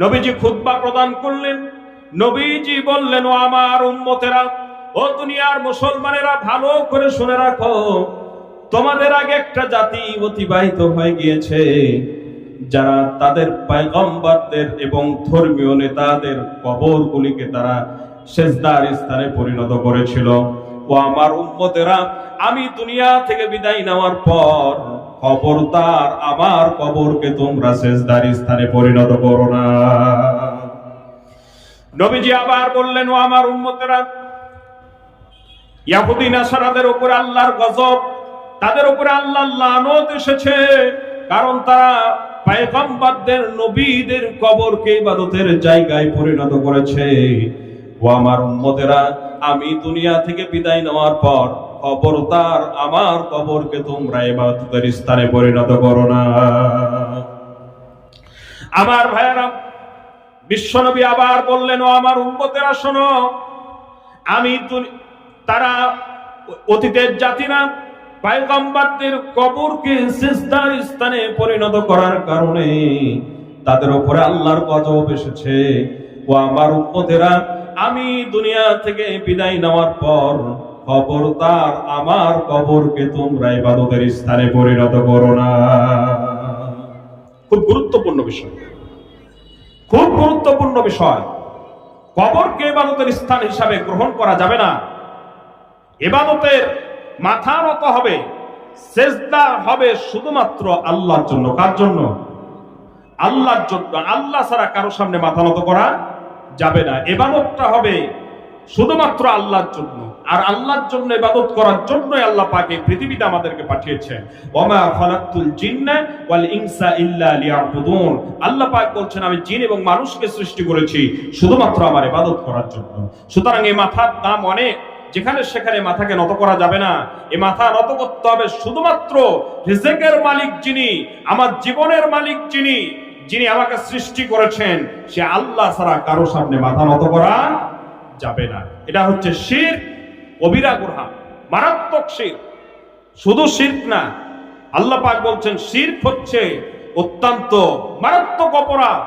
নবীজি খুতবা প্রদান করলেন। নবীজি বললেন, ও আমার উম্মতেরা, ও দুনিয়ার মুসলমানেরা, ভালো করে শুনে রাখো, তোমাদের আগে একটা জাতি অতিবাহিত হয়ে গিয়েছে, যারা তাদের পয়গম্বরদের এবং ধর্মীয় নেতাদের কবরগুলিকে তারা সেজদার স্থানে পরিণত করেছিল। ও আমার উম্মতেরা, আমি দুনিয়া থেকে বিদায় নেওয়ার পর খবরদার আমার কবরকে তোমরা সেজদার স্থানে পরিণত করো না। নবীজি আবার বললেন, ও আমার উম্মতেরা, ইহুদি নাসারাদের উপরে আল্লাহর গজব, তাদের উপরে আল্লাহর লানত এসেছে, কারণ তারা পয়গম্বরদের নবীদের কবরকে ইবাদতের জায়গায় পরিণত করেছে। ও আমার উম্মতেরা, আমি দুনিয়া থেকে বিদায় নেওয়ার পর খবরদার আমার কবরকে তোমরা ইবাদতের স্থানে পরিণত করো না। আমার ভাইয়েরা, বিশ্বনবী আবার বললেন, ও আমার উম্মতেরা শোনো, আমি তারা অতীতের জাতিরা পয়গম্বরদের কবরকে সিজদার স্থানে পরিণত করার কারণে তাদের উপরে আল্লাহর গজব এসেছে। ও আমার উম্মতেরা, আমি দুনিয়া থেকে বিদায় নেওয়ার পর খবরদার আমার কবরকে তোমরা ইবাদতের স্থানে পরিণত করো না। খুব গুরুত্বপূর্ণ বিষয়, খুব গুরুত্বপূর্ণ বিষয়। কবরকে ইবাদতের স্থান হিসাবে গ্রহণ করা যাবে না। ইবাদতের মাথা নত হবে, সেজদা হবে শুধুমাত্র আল্লাহর জন্য। কার জন্য? আল্লাহর জন্য। আল্লাহ ছাড়া কারো সামনে মাথা নত করা যাবে না। ইবাদতটা হবে শুধুমাত্র আল্লাহর জন্য, আর আল্লাহর জন্য ইবাদত করার জন্যই আল্লাহ পাক এই পৃথিবীতে আমাদেরকে পাঠিয়েছেন। ওমা খালাকতুল জিন্না ওয়াল ইনসা ইল্লা লিয়াবুদুন। আল্লাহ পাক বলছেন, আমি জিন এবং মানুষকে সৃষ্টি করেছি শুধুমাত্র আমার ইবাদত করার জন্য। সুতরাং এই মাথার দাম অনেক, যেখানে সেখানে মাথাকে নত করা যাবে না। এই মাথা নত করতে হবে শুধুমাত্র রিজেকের মালিক যিনি, আমার জীবনের মালিক যিনি, যিনি আমাকে সৃষ্টি করেছেন, সে আল্লাহ ছাড়া কারো সামনে মাথা নত করা যাবে না। এটা হচ্ছে শিরক, কবিরা গুনাহ, মারাত্মক শিরক। শুধু শিরক না, আল্লাহ পাক বলছেন শিরক হচ্ছে অত্যন্ত মারাত্মক অপরাধ।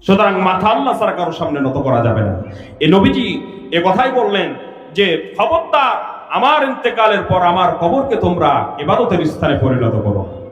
সুতরাং মাথা আল্লাহ ছাড়া কারো সামনে নত করা যাবে না। এই নবীজি এ কথাই বললেন যে খবরদার আমার ইন্তেকালের পর আমার কবরকে তোমরা ইবাদতের স্থানে পরিণত করো।